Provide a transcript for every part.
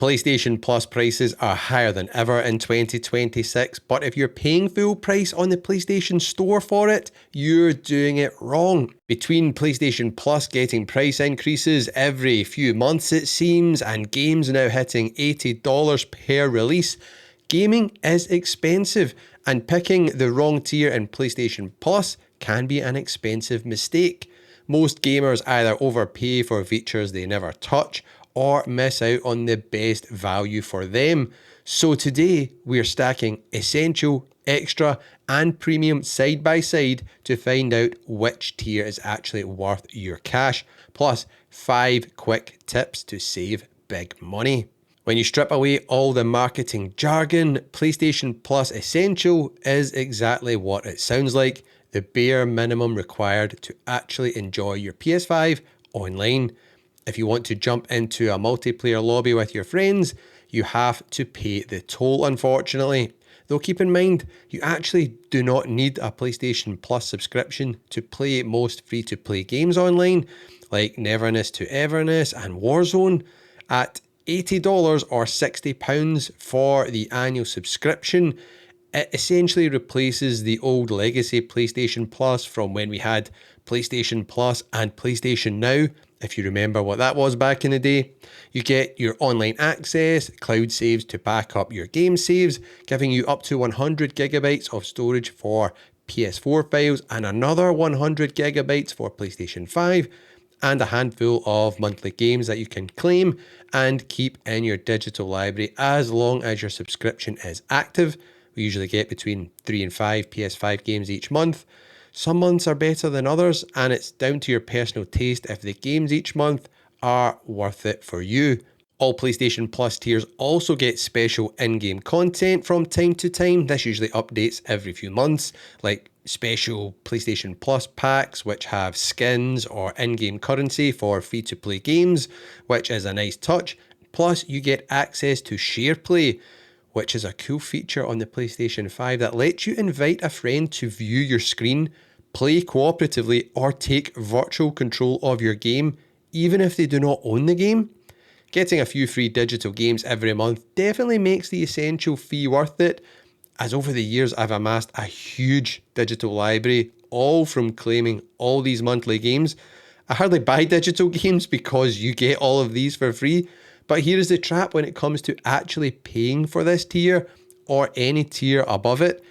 PlayStation Plus prices are higher than ever in 2026, but if you're paying full price on the PlayStation Store for it, you're doing it wrong. Between PlayStation Plus getting price increases every few months it seems, and games now hitting $80 per release, gaming is expensive, and picking the wrong tier in PlayStation Plus can be an expensive mistake. Most gamers either overpay for features they never touch, or miss out on the best value for them. So today we're stacking Essential, Extra and Premium side by side to find out which tier is actually worth your cash, plus 5 quick tips to save big money. When you strip away all the marketing jargon, PlayStation Plus Essential is exactly what it sounds like, the bare minimum required to actually enjoy your PS5 online. If you want to jump into a multiplayer lobby with your friends, you have to pay the toll, unfortunately. Though keep in mind, you actually do not need a PlayStation Plus subscription to play most free-to-play games online, like Neverness to Everness and Warzone. At $80 or £60 for the annual subscription, it essentially replaces the old legacy PlayStation Plus from when we had PlayStation Plus and PlayStation Now. If you remember what that was back in the day. You get your online access, cloud saves to back up your game saves, giving you up to 100 gigabytes of storage for PS4 files and another 100 gigabytes for PlayStation 5, and a handful of monthly games that you can claim and keep in your digital library as long as your subscription is active. We usually get between 3 and 5 PS5 games each month. Some months are better than others, and it's down to your personal taste if the games each month are worth it for you. All PlayStation Plus tiers also get special in-game content from time to time. This usually updates every few months, like special PlayStation Plus packs which have skins or in-game currency for free-to-play games, which is a nice touch. Plus, you get access to Share Play, which is a cool feature on the PlayStation 5 that lets you invite a friend to view your screen, play cooperatively, or take virtual control of your game, even if they do not own the game. Getting a few free digital games every month definitely makes the Essential fee worth it, as over the years I've amassed a huge digital library, all from claiming all these monthly games. I hardly buy digital games because you get all of these for free. But here is the trap when it comes to actually paying for this tier or any tier above it.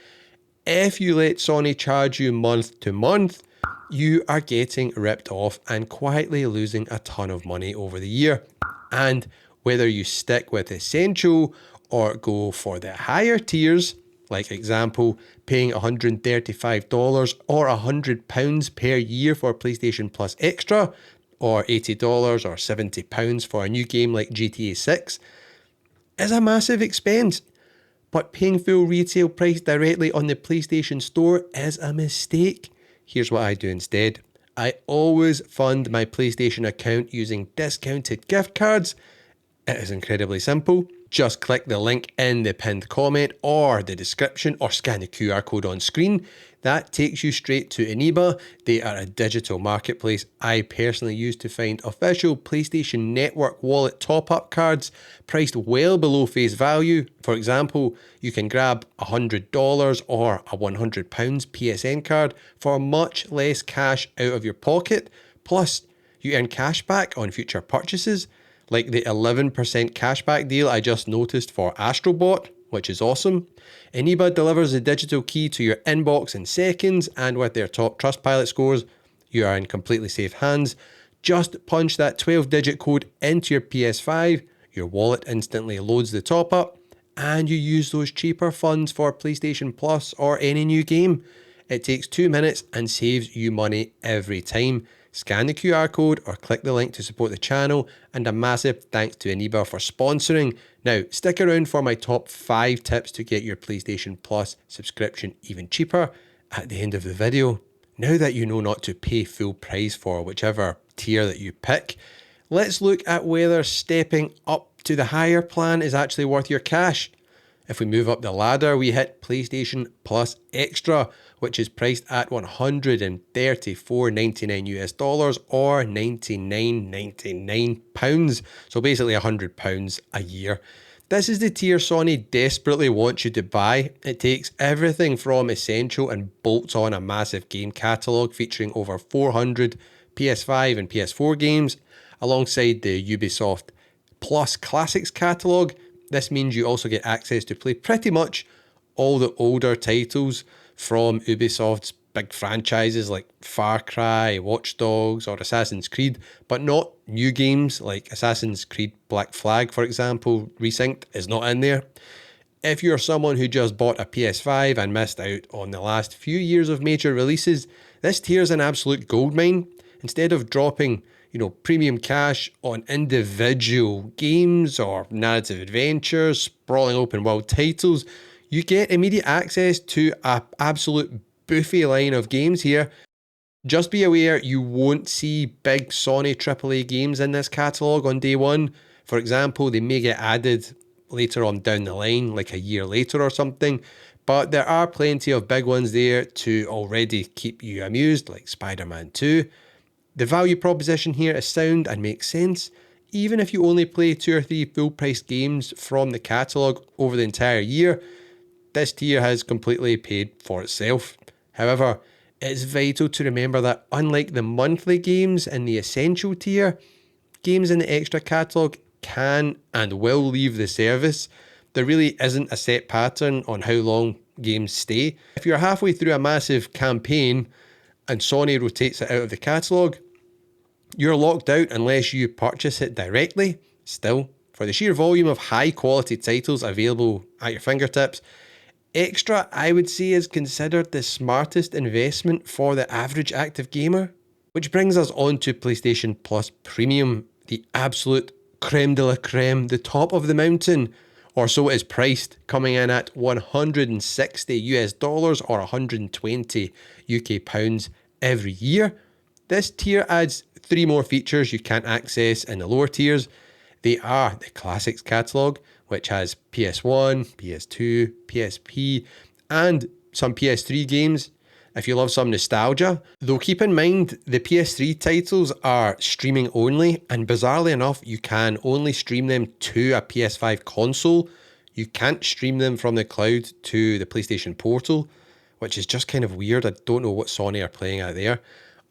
If you let Sony charge you month to month, you are getting ripped off and quietly losing a ton of money over the year. And whether you stick with Essential or go for the higher tiers, like example, paying $135 or £100 per year for PlayStation Plus Extra, or $80 or £70 for a new game like GTA 6, is a massive expense. But paying full retail price directly on the PlayStation Store is a mistake. Here's what I do instead. I always fund my PlayStation account using discounted gift cards. It is incredibly simple. Just click the link in the pinned comment or the description, or scan the QR code on screen. That takes you straight to Eneba. They are a digital marketplace I personally use to find official PlayStation Network wallet top-up cards priced well below face value. For example, you can grab $100 or a £100 PSN card for much less cash out of your pocket. Plus, you earn cash back on future purchases, like the 11% cashback deal I just noticed for Astrobot, which is awesome. Eneba delivers the digital key to your inbox in seconds, and with their top Trustpilot scores, you are in completely safe hands. Just punch that 12-digit code into your PS5, your wallet instantly loads the top up, and you use those cheaper funds for PlayStation Plus or any new game. It takes 2 minutes and saves you money every time. Scan the QR code or click the link to support the channel, and a massive thanks to Eneba for sponsoring. Now, stick around for my top 5 tips to get your PlayStation Plus subscription even cheaper at the end of the video. Now that you know not to pay full price for whichever tier that you pick, let's look at whether stepping up to the higher plan is actually worth your cash. If we move up the ladder, we hit PlayStation Plus Extra, which is priced at $134.99 US dollars or 99.99 pounds. So basically £100 a year. This is the tier Sony desperately wants you to buy. It takes everything from essential and bolts on a massive game catalogue featuring over 400 PS5 and PS4 games, alongside the Ubisoft Plus Classics catalogue. This means you also get access to play pretty much all the older titles from Ubisoft's big franchises like Far Cry, Watch Dogs or Assassin's Creed, but not new games like Assassin's Creed Black Flag, for example. Resynced is not in there. If you're someone who just bought a PS5 and missed out on the last few years of major releases, this tier is an absolute goldmine. Instead of dropping, premium cash on individual games or narrative adventures, sprawling open world titles, you get immediate access to an absolute buffet line of games here. Just be aware you won't see big Sony AAA games in this catalogue on day one. For example, they may get added later on down the line, like a year later or something, but there are plenty of big ones there to already keep you amused, like Spider-Man 2. The value proposition here is sound and makes sense. Even if you only play 2 or 3 full-price games from the catalogue over the entire year, this tier has completely paid for itself. However, it's vital to remember that unlike the monthly games in the essential tier, games in the extra catalogue can and will leave the service. There really isn't a set pattern on how long games stay. If you're halfway through a massive campaign and Sony rotates it out of the catalogue, you're locked out unless you purchase it directly. Still, for the sheer volume of high quality titles available at your fingertips, Extra, I would say, is considered the smartest investment for the average active gamer. Which brings us on to PlayStation Plus Premium, the absolute creme de la creme, the top of the mountain, or so it is priced, coming in at 160 US dollars or 120 UK pounds every year. This tier adds 3 more features you can't access in the lower tiers. They are the Classics catalogue, which has PS1, PS2, PSP, and some PS3 games, if you love some nostalgia. Though keep in mind, the PS3 titles are streaming only, and bizarrely enough, you can only stream them to a PS5 console. You can't stream them from the cloud to the PlayStation Portal, which is just kind of weird. I don't know what Sony are playing at there.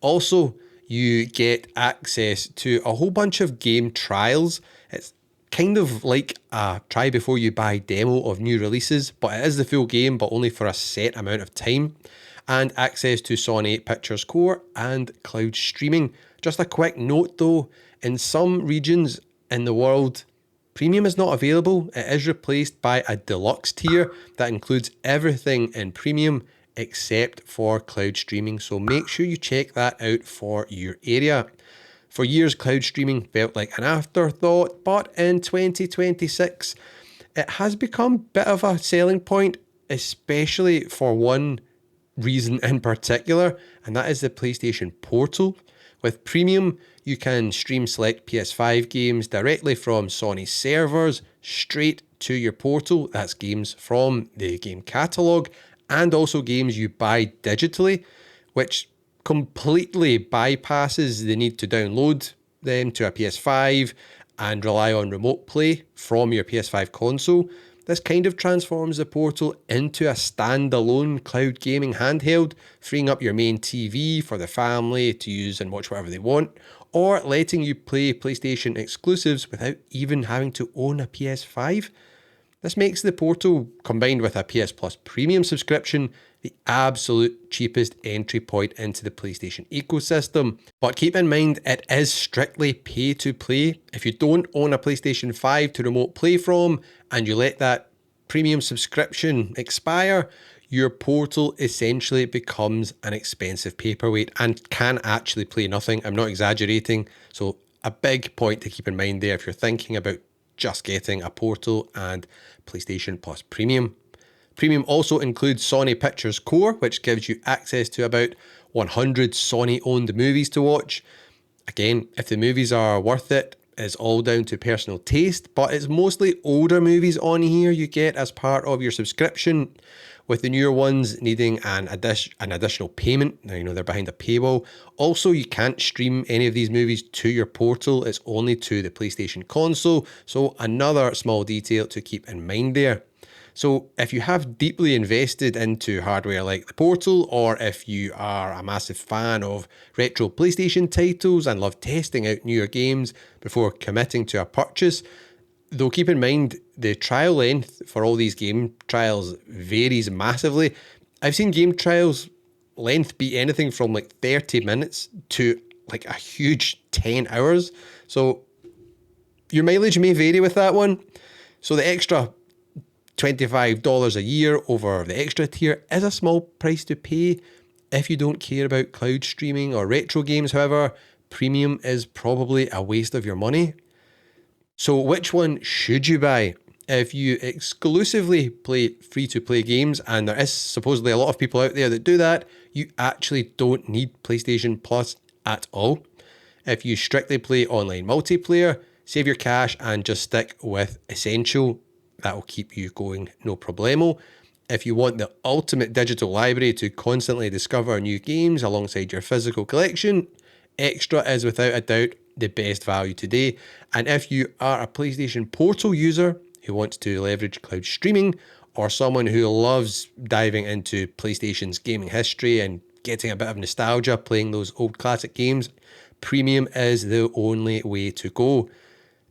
Also, you get access to a whole bunch of game trials. It's kind of like a try before you buy demo of new releases, but it is the full game, but only for a set amount of time. And access to Sony Pictures Core and cloud streaming. Just a quick note though, in some regions in the world, Premium is not available. It is replaced by a deluxe tier that includes everything in Premium except for cloud streaming, so make sure you check that out for your area. For years, cloud streaming felt like an afterthought, but in 2026, it has become a bit of a selling point, especially for one reason in particular, and that is the PlayStation Portal. With Premium, you can stream select PS5 games directly from Sony servers straight to your portal. That's games from the game catalogue and also games you buy digitally, which completely bypasses the need to download them to a PS5 and rely on remote play from your PS5 console. This kind of transforms the Portal into a standalone cloud gaming handheld, freeing up your main TV for the family to use and watch whatever they want, or letting you play PlayStation exclusives without even having to own a PS5. This makes the Portal, combined with a PS Plus Premium subscription, the absolute cheapest entry point into the PlayStation ecosystem. But keep in mind, it is strictly pay to play. If you don't own a PlayStation 5 to remote play from, and you let that premium subscription expire, your Portal essentially becomes an expensive paperweight and can actually play nothing. I'm not exaggerating. So a big point to keep in mind there if you're thinking about just getting a Portal and PlayStation Plus Premium. Premium also includes Sony Pictures Core, which gives you access to about 100 Sony-owned movies to watch. Again, if the movies are worth it, is all down to personal taste, but it's mostly older movies on here you get as part of your subscription, with the newer ones needing an additional payment. Now, you know, they're behind a paywall. Also, you can't stream any of these movies to your portal. It's only to the PlayStation console. So another small detail to keep in mind there. So if you have deeply invested into hardware like the Portal, or if you are a massive fan of retro PlayStation titles and love testing out newer games before committing to a purchase, though keep in mind the trial length for all these game trials varies massively. I've seen game trials length be anything from like 30 minutes to like a huge 10 hours. So your mileage may vary with that one. So the extra $25 a year over the extra tier is a small price to pay if you don't care about cloud streaming or retro games. However, premium is probably a waste of your money. So which one should you buy? If you exclusively play free-to-play games, and there is supposedly a lot of people out there that do that, you actually don't need PlayStation Plus at all. If you strictly play online multiplayer, save your cash and just stick with Essential. That'll keep you going no problemo. If you want the ultimate digital library to constantly discover new games alongside your physical collection, Extra is without a doubt the best value today. And if you are a PlayStation Portal user who wants to leverage cloud streaming, or someone who loves diving into PlayStation's gaming history and getting a bit of nostalgia playing those old classic games, premium is the only way to go.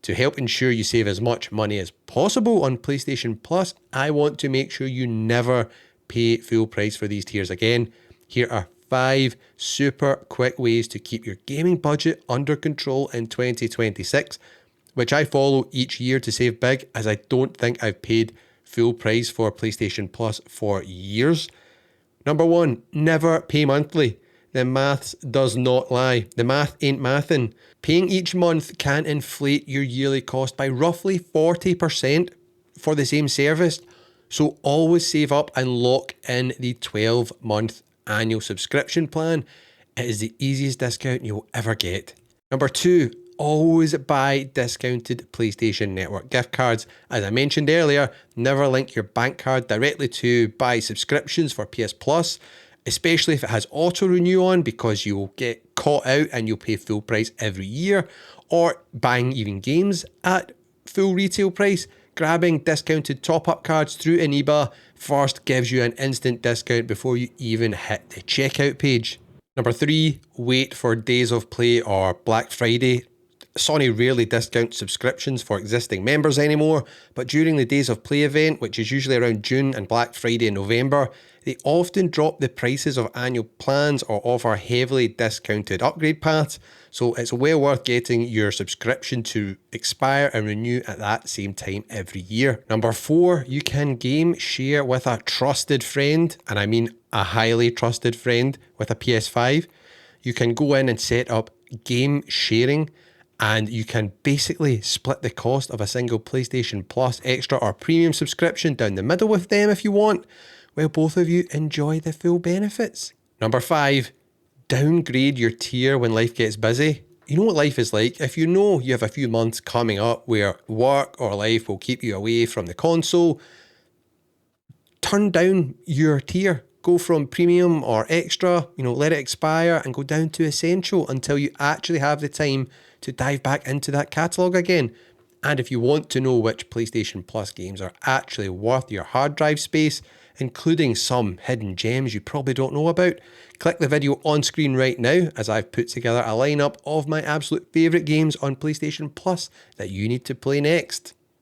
To help ensure you save as much money as possible on PlayStation Plus, I want to make sure you never pay full price for these tiers again. Here are 5 super quick ways to keep your gaming budget under control in 2026, which I follow each year to save big, as I don't think I've paid full price for PlayStation Plus for years. Number 1, never pay monthly. The maths does not lie. The math ain't mathin'. Paying each month can inflate your yearly cost by roughly 40% for the same service. So always save up and lock in the 12-month annual subscription plan. It is the easiest discount you'll ever get. Number 2, always buy discounted PlayStation Network gift cards. As I mentioned earlier, never link your bank card directly to buy subscriptions for PS Plus, especially if it has auto renew on, because you'll get caught out and you'll pay full price every year. Or buying even games at full retail price, grabbing discounted top-up cards through Eneba first gives you an instant discount before you even hit the checkout page. Number 3, wait for Days of Play or Black Friday. Sony rarely discounts subscriptions for existing members anymore, but during the Days of Play event, which is usually around June, and Black Friday in November, they often drop the prices of annual plans or offer heavily discounted upgrade paths, so it's well worth getting your subscription to expire and renew at that same time every year. Number 4, you can game share with a trusted friend, and I mean a highly trusted friend with a PS5. You can go in and set up game sharing, and you can basically split the cost of a single PlayStation Plus Extra or Premium subscription down the middle with them if you want, while both of you enjoy the full benefits. Number 5, downgrade your tier when life gets busy. You know what life is like. If you know you have a few months coming up where work or life will keep you away from the console, turn down your tier. Go from Premium or Extra, let it expire and go down to Essential until you actually have the time to dive back into that catalogue again. And if you want to know which PlayStation Plus games are actually worth your hard drive space, including some hidden gems you probably don't know about, click the video on screen right now as I've put together a lineup of my absolute favourite games on PlayStation Plus that you need to play next.